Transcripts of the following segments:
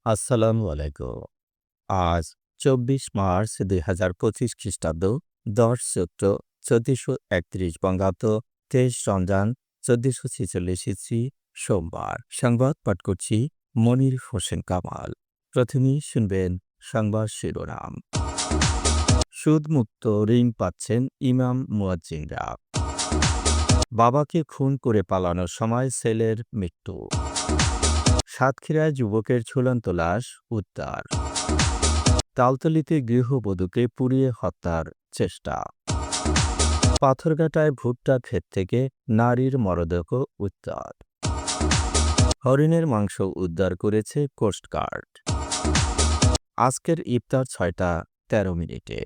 আসসালামু আলাইকুম। আজ ২৪ মার্চ ২০২৫ খ্রিস্টাব্দ ১০ চৈত্র ১৪৩১ বঙ্গাব্দ ২৩ রমজান ১৪৪৬ হিজরি সোমবার। সংবাদ পাঠ করছি মনির হোসেন কামাল। প্রথমেই শুনবেন সংবাদ শিরোনাম। সুদমুক্ত ঋণ পাচ্ছেন ইমাম মুয়াজ্জিনরা। বাবাকে খুন করে পালানোর সময় ছেলের মৃত্যু। সাতক্ষীরায় যুবকের ঝুলন্ত লাশ উদ্ধার। তালতলীতে গৃহবধূকে পুড়িয়ে হত্যার চেষ্টা। পাথরঘাটায় ভুট্টা ক্ষেত থেকে নারীর মরদেহ উদ্ধার। হরিণের মাংস উদ্ধার করেছে কোস্টগার্ড। আজকের ইফতার ৬টা ১৩ মিনিটে।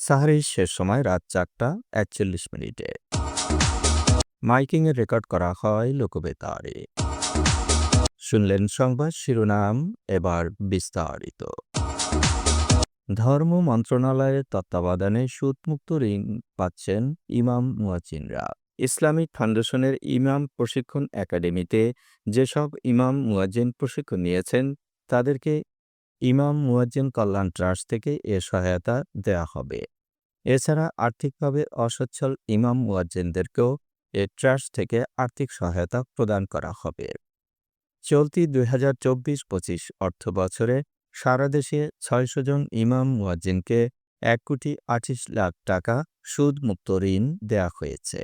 সাহরির শেষ সময় রাত ৪টা ৪১ মিনিটে। মাইকিংয়ে রেকর্ড করা হয় লোকবেতারে। শুনলেন সংবাদ শিরোনাম, এবার বিস্তারিত। ধর্ম মন্ত্রণালয়ের তত্ত্বাবধানে সুদমুক্ত ঋণ পাচ্ছেন ইমাম মুয়াজ্জিনরা। ইসলামিক ফাউন্ডেশনের ইমাম প্রশিক্ষণ একাডেমিতে যেসব ইমাম মুয়াজ্জিন প্রশিক্ষণ নিয়েছেন তাদেরকে ইমাম মুয়াজ্জিন কল্যাণ ট্রাস্ট থেকে এ সহায়তা দেয়া হবে। এছাড়া আর্থিকভাবে অসচ্ছল ইমাম মুয়াজ্জিনদেরকেও এ ট্রাস্ট থেকে আর্থিক সহায়তা প্রদান করা হবে। চলতি ২০২৪-২৫ অর্থবছরে সারা দেশে ৬০০ জন ইমাম মুয়াজ্জিনকে ১,২৮,০০,০০০ টাকা সুদমুক্ত ঋণ দেয়া হয়েছে।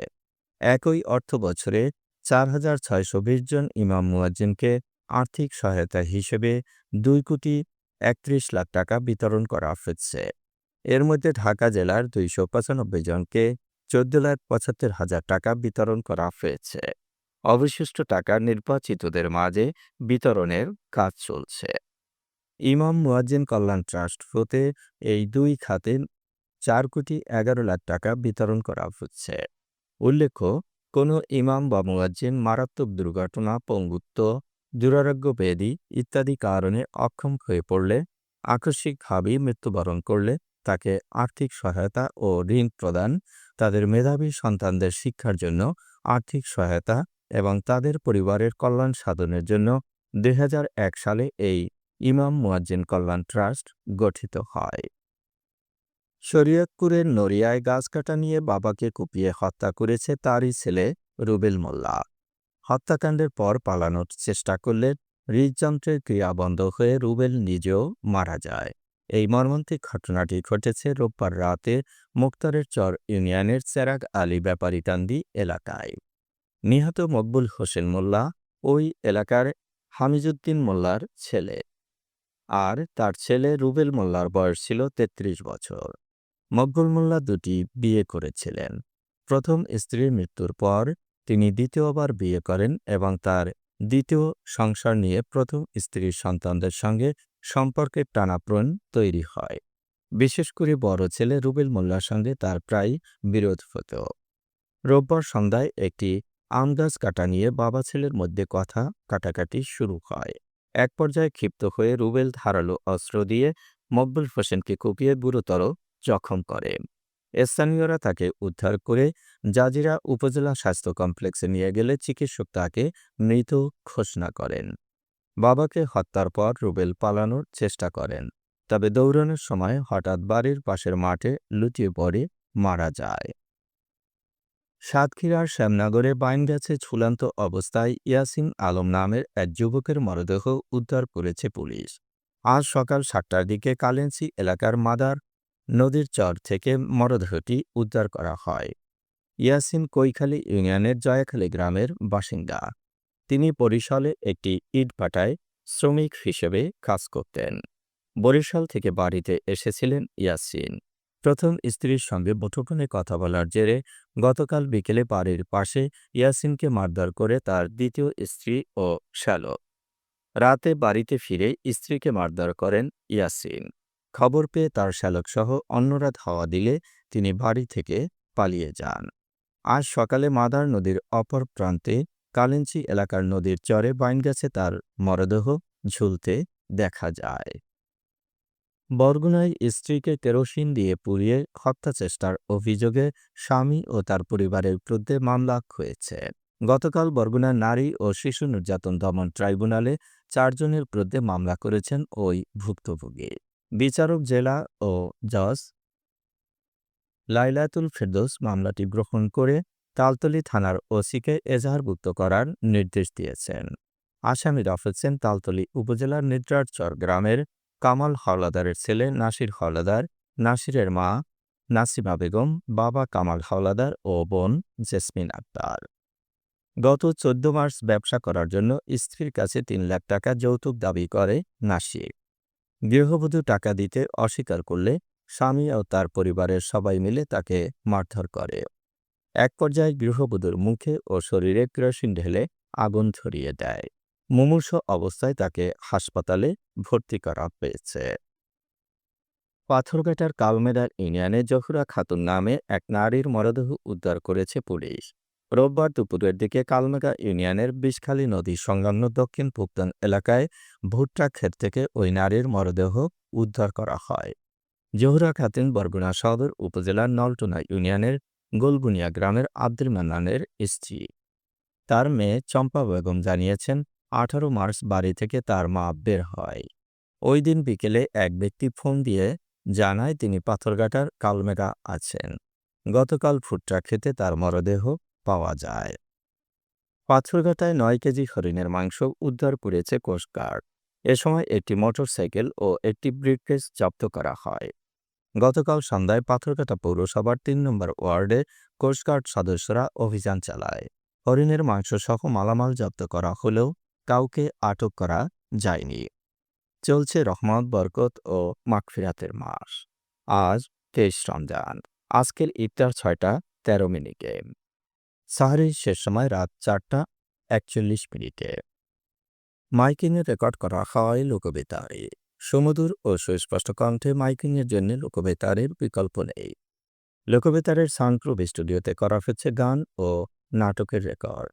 একই অর্থবছরে ৪,৬২০ জন ইমাম মুয়াজ্জিনকে আর্থিক সহায়তা হিসেবে ২,৩১,০০,০০০ টাকা বিতরণ করা হচ্ছে। এর মধ্যে ঢাকা জেলার ২৯৫ জনকে ১৪,৭৫,০০০ টাকা বিতরণ করা হয়েছে। অবশিষ্ট টাকা নির্বাচিতদের মাঝে বিতরণের কাজ চলছে। ইমাম মুয়াজ্জিন কল্যাণ ট্রাস্ট হতে এই দুই খাতে ৪,১১,০০,০০০ টাকা বিতরণ করা হচ্ছে। উল্লেখ্য, কোনো ইমাম বা মুয়াজ্জিন মারাত্মক দুর্ঘটনা, পঙ্গুত্ব, দুরারোগ্য ব্যাধি ইত্যাদি কারণে অক্ষম হয়ে পড়লে, আকস্মিকভাবে মৃত্যুবরণ করলে তাকে আর্থিক সহায়তা ও ঋণ প্রদান, তাদের মেধাবী সন্তানদের শিক্ষার জন্য আর্থিক সহায়তা এবং তাদের পরিবারের কল্যাণ সাধনের জন্য ২০০১ সালে এই ইমাম মুয়াজ্জিন কল্যাণ ট্রাস্ট গঠিত হয়। শরীয়তপুরের নড়িয়ায় গাছ কাটা নিয়ে বাবাকে কুপিয়ে হত্যা করেছে তারই ছেলে রুবেল মোল্লা। হত্যাকাণ্ডের পর পালানোর চেষ্টা করলে হৃদযন্ত্রের ক্রিয়া বন্ধ হয়ে রুবেল নিজেও মারা যায়। এই মর্মান্তিক ঘটনাটি ঘটেছে রোববার রাতে মুক্তারের চর ইউনিয়নের চেরাগ আলী ব্যাপারীকান্দি এলাকায়। নিহত মকবুল হোসেন মোল্লা ওই এলাকার হামিজউদ্দিন মোল্লার ছেলে, আর তার ছেলে রুবেল মোল্লার বয়স ছিল ৩৩ বছর। মকবুল মোল্লা দুটি বিয়ে করেছিলেন। প্রথম স্ত্রীর মৃত্যুর পর তিনি দ্বিতীয়বার বিয়ে করেন এবং তার দ্বিতীয় সংসার নিয়ে প্রথম স্ত্রীর সন্তানদের সঙ্গে সম্পর্কের টানাপোড়েন তৈরি হয়। বিশেষ করে বড় ছেলে রুবেল মোল্লার সঙ্গে তার প্রায় বিরোধ হতো। রোববার সন্ধ্যায় একটি আম গাছ কাটা নিয়ে বাবা ছেলের মধ্যে কথা কাটাকাটি শুরু হয়। এক পর্যায়ে ক্ষিপ্ত হয়ে রুবেল ধারালো অস্ত্র দিয়ে মকবুল হোসেনকে কুপিয়ে গুরুতর জখম করে। স্থানীয়রা তাকে উদ্ধার করে জাজিরা উপজেলা স্বাস্থ্য কমপ্লেক্সে নিয়ে গেলে চিকিৎসক তাকে মৃত ঘোষণা করেন। বাবাকে হত্যার পর রুবেল পালানোর চেষ্টা করেন, তবে দৌড়ানোর সময় হঠাৎ বাড়ির পাশের মাঠে লুটিয়ে পড়ে মারা যায়। সাতক্ষীরার শ্যামনগরে বাইনগাছে ঝুলন্ত অবস্থায় ইয়াসিন আলম নামের এক যুবকের মরদেহ উদ্ধার করেছে পুলিশ। আজ সকাল ৭টার দিকে কালেন্সি এলাকার মাদার নদীর চর থেকে মরদেহটি উদ্ধার করা হয়। ইয়াসিন কৈখালী ইউনিয়নের জয়াখালী গ্রামের বাসিন্দা। তিনি বরিশালে একটি ইটভাটায় শ্রমিক হিসেবে কাজ করতেন। বরিশাল থেকে বাড়িতে এসেছিলেন ইয়াসিন। প্রথম স্ত্রীর সঙ্গে মুঠোফোনে কথা বলার জেরে গতকাল বিকেলে বাড়ির পাশে ইয়াসিনকে মারধর করে তার দ্বিতীয় স্ত্রী ও শ্যালক। রাতে বাড়িতে ফিরে স্ত্রীকে মারধর করেন ইয়াসিন। খবর পেয়ে তার শ্যালকসহ অন্যরা ধাওয়া দিলে তিনি বাড়ি থেকে পালিয়ে যান। আজ সকালে মাদার নদীর অপর প্রান্তে কালেঞ্চি এলাকার নদীর চরে বাইনগাছে তার মরদেহ ঝুলতে দেখা যায়। বরগুনায় স্ত্রীকে কেরোসিন দিয়ে পুড়িয়ে হত্যা চেষ্টার অভিযোগে স্বামী ও তার পরিবারের বিরুদ্ধে মামলা হয়েছে। গতকাল বরগুনা নারী ও শিশু নির্যাতন দমন ট্রাইব্যুনালে 4 জনের বিরুদ্ধে মামলা করেছেন ওই ভুক্তভোগী। বিচারক জেলা ও জজ লাইলাতুল ফেরদৌস মামলাটি গ্রহণ করে তালতলী থানার ওসিকে এজাহারভুক্ত করার নির্দেশ দিয়েছেন। আসামিরা হচ্ছেন তালতলী উপজেলার নিদ্রারচর গ্রামের কামাল হাওলাদারের ছেলে নাসির হাওলাদার, নাসিরের মা নাসিমা বেগম, বাবা কামাল হাওলাদার ও বোন জেসমিন আক্তার। গত 14 মার্চ ব্যবসা করার জন্য স্ত্রীর কাছে 3 লাখ টাকা যৌতুক দাবি করে নাসির। গৃহবধূ টাকা দিতে অস্বীকার করলে স্বামী ও তার পরিবারের সবাই মিলে তাকে মারধর করে। এক পর্যায়ে গৃহবধূর মুখে ও শরীরে কেরোসিন ঢেলে আগুন ধরিয়ে দেয়। মুমূর্ষু অবস্থায় তাকে হাসপাতালে ভর্তি করা হয়েছে। পাথরঘাটার কালমেদার ইউনিয়নে জহুরা খাতুন নামে এক নারীর মরদেহ উদ্ধার করেছে পুলিশ। রোববার দুপুরের দিকে কালমেগা ইউনিয়নের বিষখালী নদী সংলগ্ন দক্ষিণ পুক্তান এলাকায় ভুট্টা ক্ষেত থেকে ওই নারীর মরদেহ উদ্ধার করা হয়। জহুরা খাতুন বরগুনা সদর উপজেলার নলটুনা ইউনিয়নের গোলবুনিয়া গ্রামের আব্দুল মান্নানের স্ত্রী। তার মেয়ে চম্পা বেগম জানিয়েছেন, 18 মার্চ বাড়ি থেকে তার মা বের হয়। ওই দিন বিকেলে এক ব্যক্তি ফোন দিয়ে জানায় তিনি পাথরঘাটার কালমেগা আছেন। গতকাল ভুট্টা খেতে তার মরদেহ পাওয়া যায়। পাথরঘাটায় 9 কেজি হরিণের মাংস উদ্ধার করেছে কোস্টগার্ড। এ সময় একটি মোটরসাইকেল ও একটি ব্রিফকেস জব্দ করা হয়। গতকাল সন্ধ্যায় পাথরঘাটা পৌরসভার 3 নম্বর ওয়ার্ডে কোস্টগার্ড সদস্যরা অভিযান চালায়। হরিণের মাংস সহ মালামাল জব্দ করা হলেও কাউকে আটক করা যায়নি। চলছে রহমত, বরকত ও মাগফিরাতের মাস। আজ 23 রমজান। আজকের ইফতার 6টা 13 মিনিটে। সাহরির শেষ সময় রাত 4টা 41 মিনিটে। মাইকিংয়ে রেকর্ড করা হয় লোকবেতারে। সুমধুর ও সুস্পষ্ট কণ্ঠে মাইকিংয়ের জন্য লোকবেতারের বিকল্প নেই। লোকবেতারের সাউন্ডপ্রুফ স্টুডিওতে করা হচ্ছে গান ও নাটকের রেকর্ড।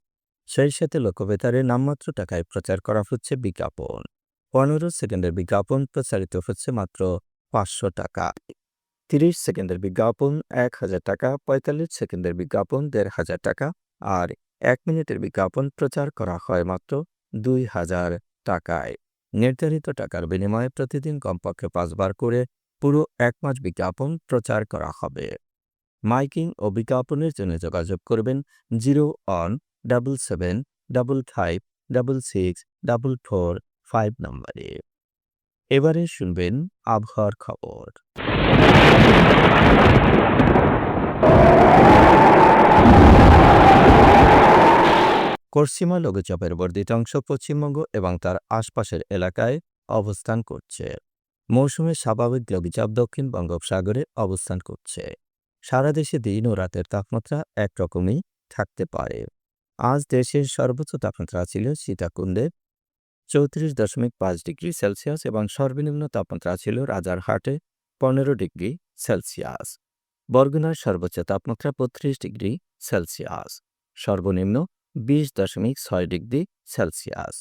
সেই সাথে লোকবেতারে নামমাত্র টাকায় প্রচার করা হচ্ছে বিজ্ঞাপন। 15 সেকেন্ডের বিজ্ঞাপন প্রচারিত হচ্ছে মাত্র 500 টাকা। 30 সেকেন্ডের বিজ্ঞাপন 1000 টাকা, 45 সেকেন্ডের বিজ্ঞাপন 1500 টাকা আর 1 মিনিটের বিজ্ঞাপন প্রচার করা হয় মাত্র 2000 টাকায়। নির্ধারিত টাকার বিনিময়ে প্রতিদিন কমপক্ষে 5 বার করে পুরো 1 মাস বিজ্ঞাপন প্রচার করা হবে। মাইকিং ও বিজ্ঞাপনের জন্য যোগাযোগ করবেন 0-17755664445 নম্বরে। এবারে শুনবেন আবহাওয়ার খবর। পশ্চিমা লঘুচাপের বর্ধিত অংশ পশ্চিমবঙ্গ এবং তার আশপাশের এলাকায় অবস্থান করছে। মৌসুমে স্বাভাবিক লঘুচাপ দক্ষিণ বঙ্গোপসাগরে অবস্থান করছে। সারা দেশে দিন ও রাতের তাপমাত্রা একরকমই থাকতে পারে। আজ দেশের সর্বোচ্চ তাপমাত্রা ছিল সীতাকুণ্ডে 34.5 ডিগ্রি সেলসিয়াস এবং সর্বনিম্ন তাপমাত্রা ছিল রাজারহাটে 15 ডিগ্রি সেলসিয়াস। বরগুনার সর্বোচ্চ তাপমাত্রা 32 ডিগ্রি সেলসিয়াস, সর্বনিম্ন 20.6 ডিগ্রি সেলসিয়াস।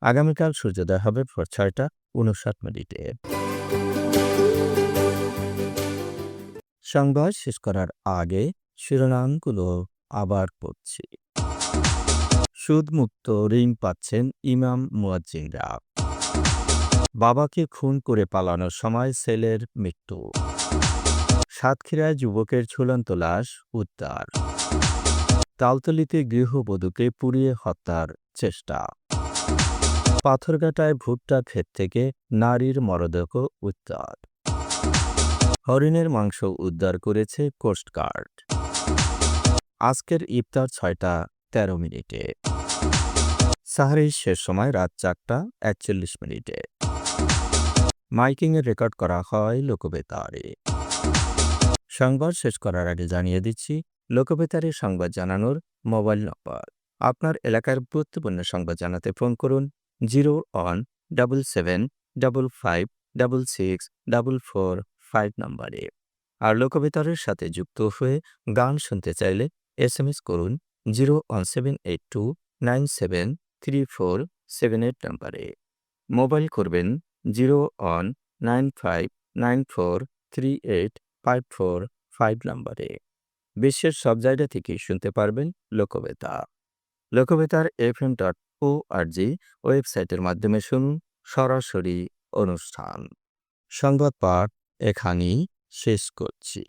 আগামীকাল সূর্যোদয় হবে ভোর 6টা 59 মিনিটে। সংবাদ শেষ করার আগে শিরোনামগুলো আবার পড়ছি। সুদমুক্ত ঋণ পাচ্ছেন ইমাম মুয়াজ্জিনরা। বাবাকে খুন করে পালানোর সময় ছেলের মৃত্যু। সাতক্ষীরায় যুবকের ঝুলন্ত লাশ উদ্ধার। তালতলীতে গৃহবধূকে পুড়িয়ে হত্যার চেষ্টা। পাথরঘাটায় ভুট্টা ক্ষেত থেকে নারীর মরদেহ উদ্ধার। হরিণের মাংস উদ্ধার করেছে কোস্টগার্ড। আজকের ইফতার 6টা 13 মিনিটে। সাহরির শেষ সময় রাত 4টা 41 মিনিটে। মাইকিংয়ে রেকর্ড করা হয় লোকবেতারে। সংবাদ শেষ করার আগে জানিয়ে দিচ্ছি লোকবেতারে সংবাদ জানানোর মোবাইল নম্বর। আপনার এলাকার গুরুত্বপূর্ণ সংবাদ জানাতে ফোন করুন 0-17755664445 নম্বরে। আর লোকবেতারের সাথে যুক্ত হয়ে গান শুনতে চাইলে SMS করুন 01782973478 নম্বরে। মোবাইল করবেন 01959438545 নম্বরে। বিশ্বের সব জায়গা থেকেই শুনতে পারবেন লোকবেতা। লোকবেতার fm.org ওয়েবসাইটের মাধ্যমে শুনুন সরাসরি অনুষ্ঠান। সংবাদ পাঠ এখানেই শেষ করছি।